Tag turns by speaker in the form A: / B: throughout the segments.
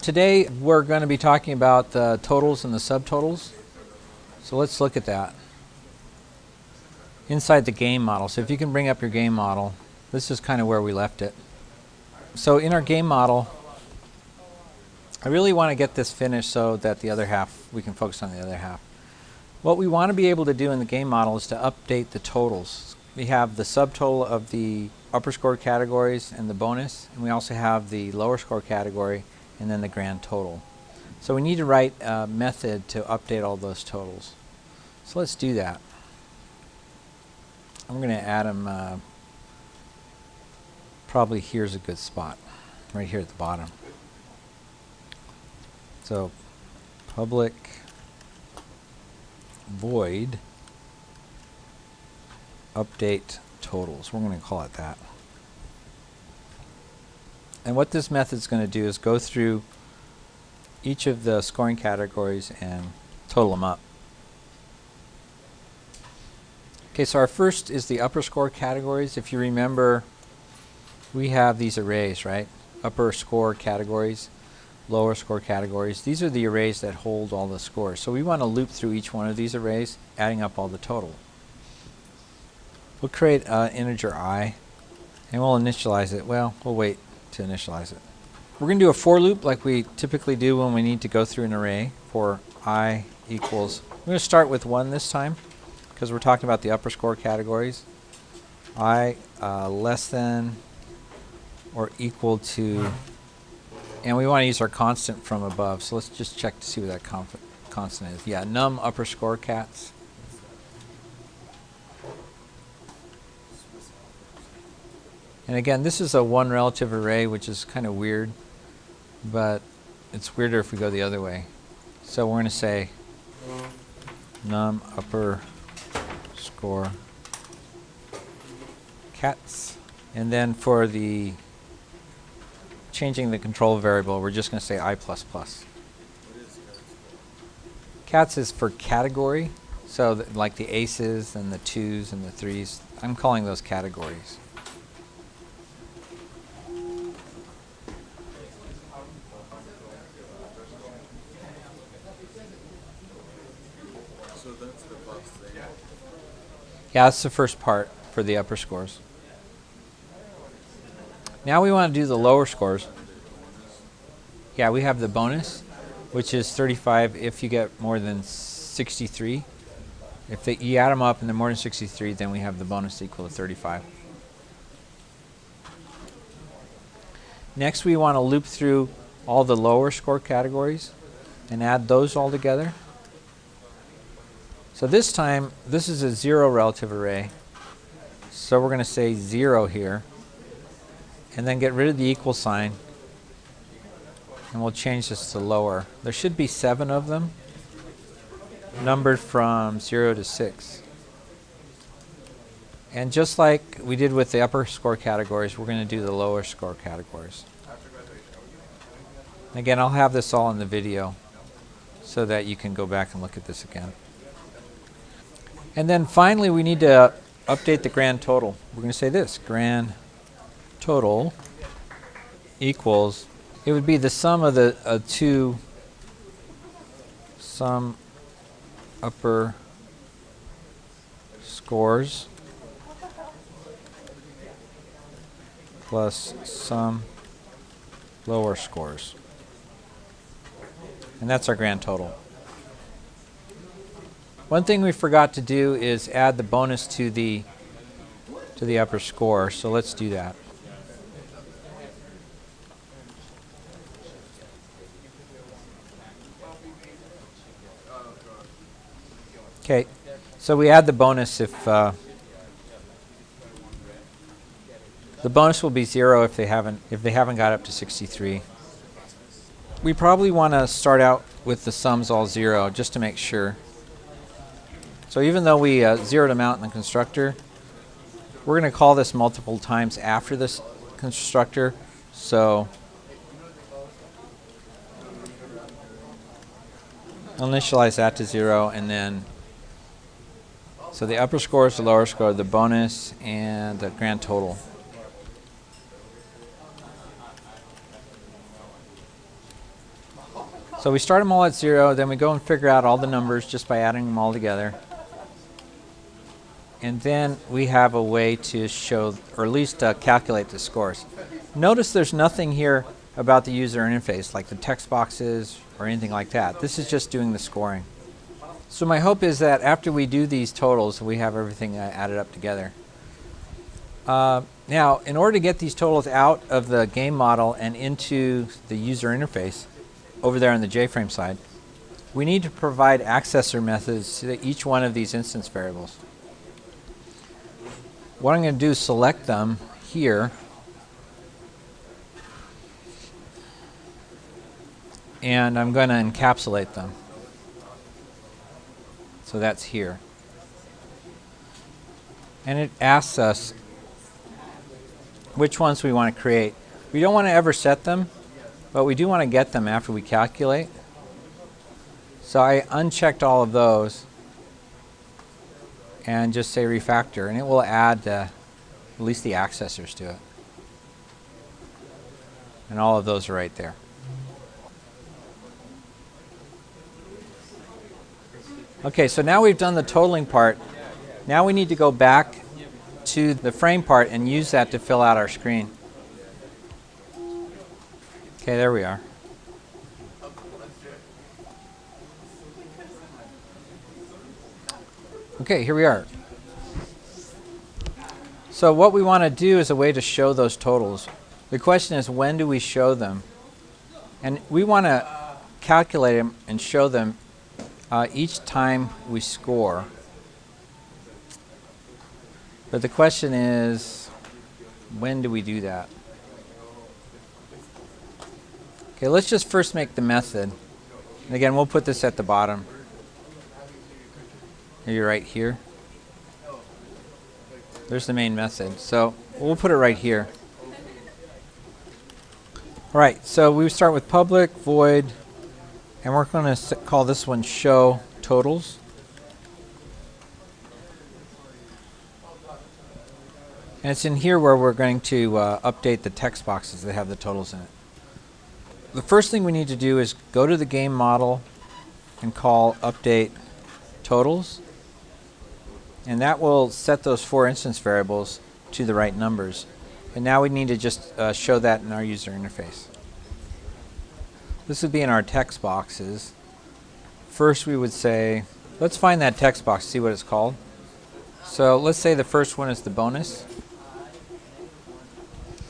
A: Today we're going to be talking about the totals and the subtotals. So let's look at that. Inside the game model. So if you can bring up your game model, this is kind of where we left it. So in our game model, I really want to get this finished so that the other half, we can focus on the other half. What we want to be able to do in the game model is to update the totals. We have the subtotal of the upper score categories and the bonus, and we also have the lower score category and then the grand total. So we need to write a method to update all those totals. So let's do that. I'm going to add them, probably here's a good spot, right here at the bottom. So public void update totals. We're going to call it that. And what this method is going to do is go through each of the scoring categories and total them up. Okay, so our first is the upper score categories. If you remember, we have these arrays, right? Upper score categories, lower score categories. These are the arrays that hold all the scores. So we want to loop through each one of these arrays, adding up all the total. We'll create an integer I, and we'll initialize it. Well, we'll wait to initialize it. We're going to do a for loop like we typically do when we need to go through an array for I equals. We're going to start with 1 this time because we're talking about the upper score categories. I less than or equal to, and we want to use our constant from above. So let's just check to see what that constant is. Yeah, num upper score cats. And again, this is a one relative array, which is kind of weird, but it's weirder if we go the other way. So we're going to say num upper score cats. And then for the changing the control variable, we're just going to say I++. Cats is for category, so like the aces and the 2s and the 3s. I'm calling those categories.
B: So that's the box thing.
A: Yeah, that's the first part for the upper scores. Now we want to do the lower scores. Yeah, we have the bonus, which is 35 if you get more than 63. If you add them up and they're more than 63, then we have the bonus equal to 35. Next, we want to loop through all the lower score categories and add those all together. So this time, this is a 0 relative array. So we're going to say 0 here. And then get rid of the equal sign. And we'll change this to lower. There should be 7 of them, numbered from 0 to 6. And just like we did with the upper score categories, we're going to do the lower score categories. Again, I'll have this all in the video so that you can go back and look at this again. And then finally, we need to update the grand total. We're going to say this, grand total equals, it would be the sum of the two sum upper scores plus sum lower scores. And that's our grand total. One thing we forgot to do is add the bonus to the upper score, so let's do that. Okay, so we add the bonus if the bonus will be 0 if they haven't got up to 63. We probably want to start out with the sums all 0 just to make sure. So even though we zeroed them out in the constructor, we're going to call this multiple times after this constructor. So I'll initialize that to 0, and then so the upper score is the lower score, the bonus, and the grand total. So we start them all at 0, then we go and figure out all the numbers just by adding them all together. And then we have a way to show, or at least calculate the scores. Notice there's nothing here about the user interface, like the text boxes or anything like that. This is just doing the scoring. So my hope is that after we do these totals, we have everything added up together. Now, in order to get these totals out of the game model and into the user interface, over there on the JFrame side, we need to provide accessor methods to each one of these instance variables. What I'm going to do is select them here, and I'm going to encapsulate them. So that's here. And it asks us which ones we want to create. We don't want to ever set them, but we do want to get them after we calculate. So I unchecked all of those and just say refactor, and it will add at least the accessors to it. And all of those are right there. Okay, so now we've done the totaling part. Now we need to go back to the frame part and use that to fill out our screen. Okay, there we are. Okay, here we are. So what we want to do is a way to show those totals. The question is, when do we show them? And we want to calculate them and show them each time we score. But the question is, when do we do that? Okay, let's just first make the method. And again, we'll put this at the bottom. Maybe right here. There's the main method. So we'll put it right here. All right, so we start with public void, and we're going to call this one show totals. And it's in here where we're going to update the text boxes that have the totals in it. The first thing we need to do is go to the game model and call update totals. And that will set those 4 instance variables to the right numbers. And now we need to just show that in our user interface. This would be in our text boxes. First we would say, let's find that text box, see what it's called. So let's say the first one is the bonus.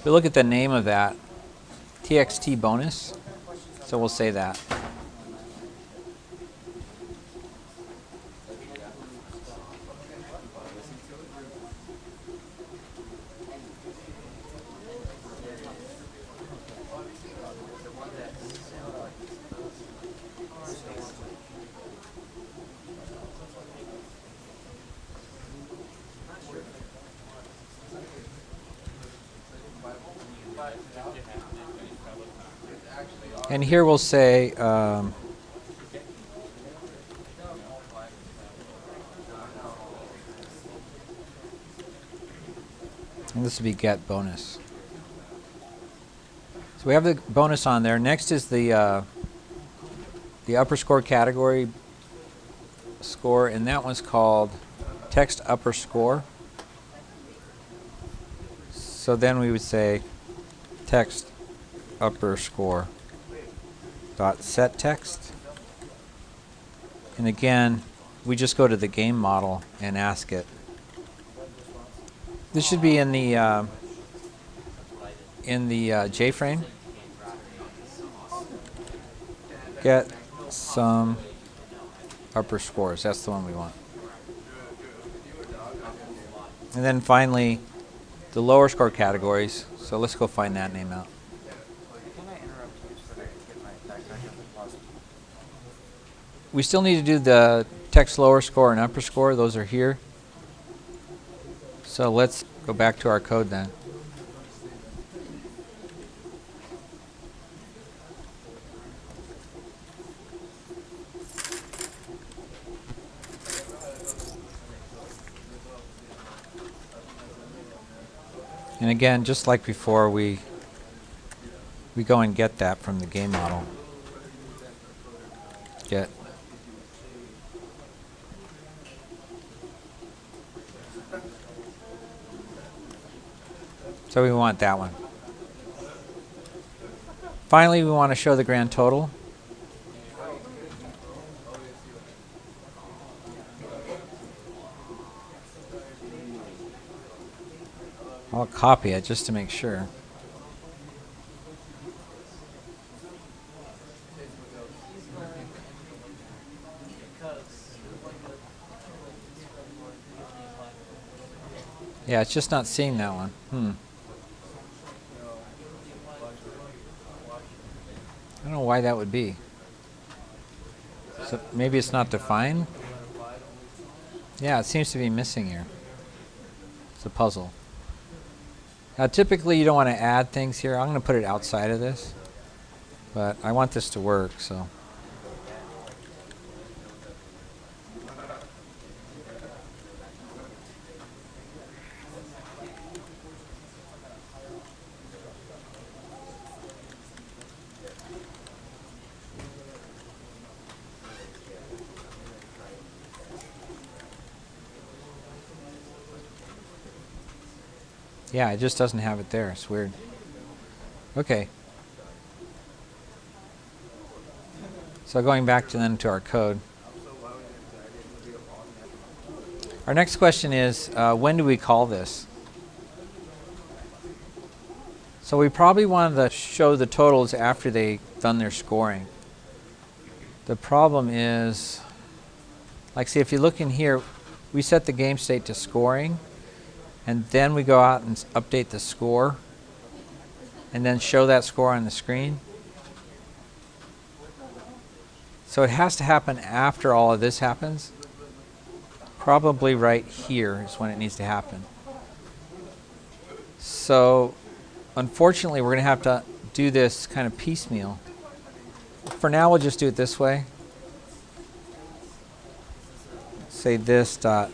A: We look at the name of that, txt bonus. So we'll say that. And here we'll say and this would be get bonus. So we have the bonus on there. Next is the upper score category score, and that one's called text upper score. So then we would say text upper score dot set text, and again we just go to the game model and ask it. This should be in the JFrame. Get some upper scores. That's the one we want. And then finally, the lower score categories. So let's go find that name out. We still need to do the text lower score and upper score. Those are here. So let's go back to our code then. And again, just like before, we go and get that from the game model. yet. So we want that one. Finally, we want to show the grand total. I'll copy it just to make sure. Yeah, it's just not seeing that one. I don't know why that would be. So maybe it's not defined? Yeah, it seems to be missing here. It's a puzzle. Now typically you don't want to add things here. I'm going to put it outside of this. But I want this to work, so. Yeah, it just doesn't have it there. It's weird. Okay. So going back to our code. Our next question is, when do we call this? So we probably wanted to show the totals after they've done their scoring. The problem is, like see if you look in here, we set the game state to scoring. And then we go out and update the score and then show that score on the screen. So it has to happen after all of this happens. Probably right here is when it needs to happen. So unfortunately, we're going to have to do this kind of piecemeal. For now, we'll just do it this way. Say this dot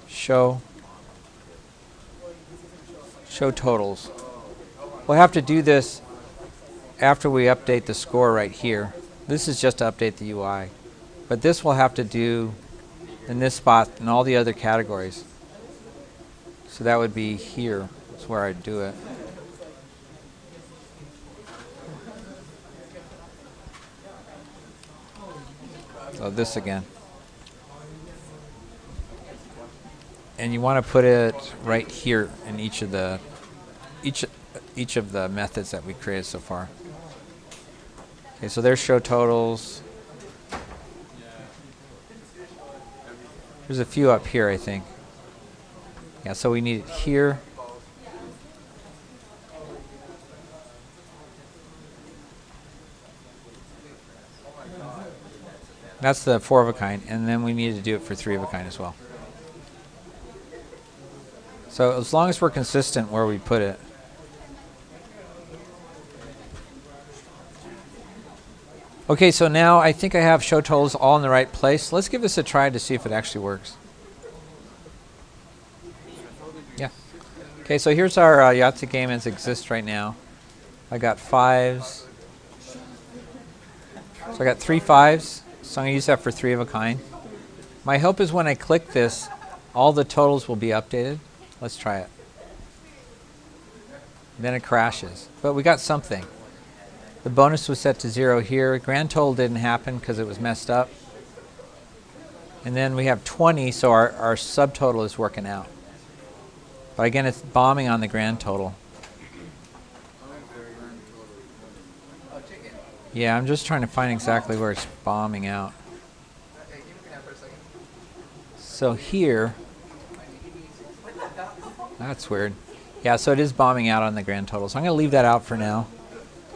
A: show totals. We'll have to do this after we update the score right here. This is just to update the UI. But this we'll have to do in this spot and all the other categories. So that would be here. That's where I'd do it. So this again. And you want to put it right here in each of the methods that we created so far. Okay, so there's show totals. There's a few up here, I think. Yeah, so we need it here. That's the 4 of a kind, and then we need to do it for 3 of a kind as well. So as long as we're consistent where we put it. Okay, so now I think I have show totals all in the right place. Let's give this a try to see if it actually works. Yeah. Okay, so here's our Yahtzee game as it exists right now. I got 5s. So I got 3 5s. So I'm going to use that for 3 of a kind. My hope is when I click this, all the totals will be updated. Let's try it. Then it crashes. But we got something. The bonus was set to 0 here. Grand total didn't happen because it was messed up. And then we have 20, so our subtotal is working out. But again, it's bombing on the grand total. Yeah, I'm just trying to find exactly where it's bombing out. So here, that's weird. Yeah, so it is bombing out on the grand total. So I'm going to leave that out for now.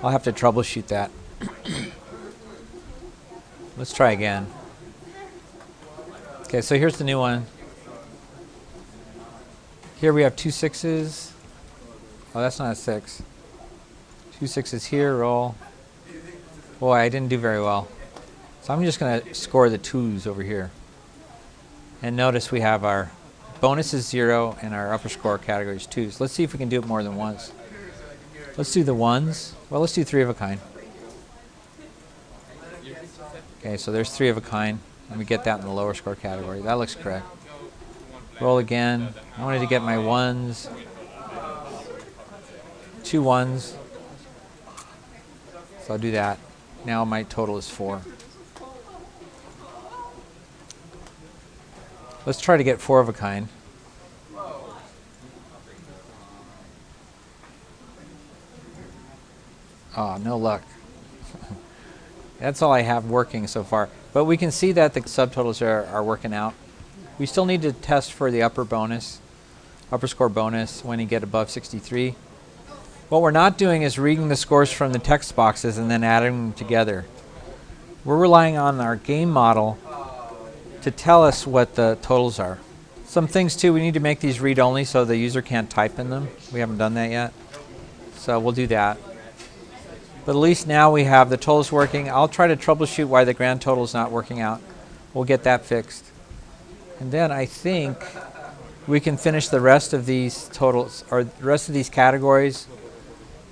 A: I'll have to troubleshoot that. Let's try again. Okay, so here's the new one. Here we have 2 6s. Oh, that's not a 6. 2 6s here, roll. Boy, I didn't do very well. So I'm just going to score the 2s over here. And notice we have our bonus is 0 and our upper score category is 2s. Let's see if we can do it more than once. Let's do the 1s. Well, let's do 3 of a kind. Okay, so there's 3 of a kind, and we get that in the lower score category. That looks correct. Roll again. I wanted to get my 1s. 2 1s. So I'll do that. Now my total is 4. Let's try to get 4 of a kind. Oh, no luck. That's all I have working so far. But we can see that the subtotals are working out. We still need to test for the upper score bonus when you get above 63. What we're not doing is reading the scores from the text boxes and then adding them together. We're relying on our game model to tell us what the totals are. Some things too, we need to make these read-only so the user can't type in them. We haven't done that yet. So we'll do that. But at least now we have the totals working. I'll try to troubleshoot why the grand total is not working out. We'll get that fixed. And then I think we can finish the rest of these totals, or the rest of these categories.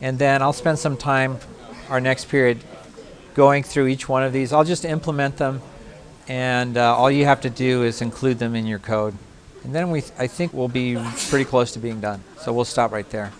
A: And then I'll spend some time, our next period, going through each one of these. I'll just implement them, and all you have to do is include them in your code. And then I think we'll be pretty close to being done. So we'll stop right there.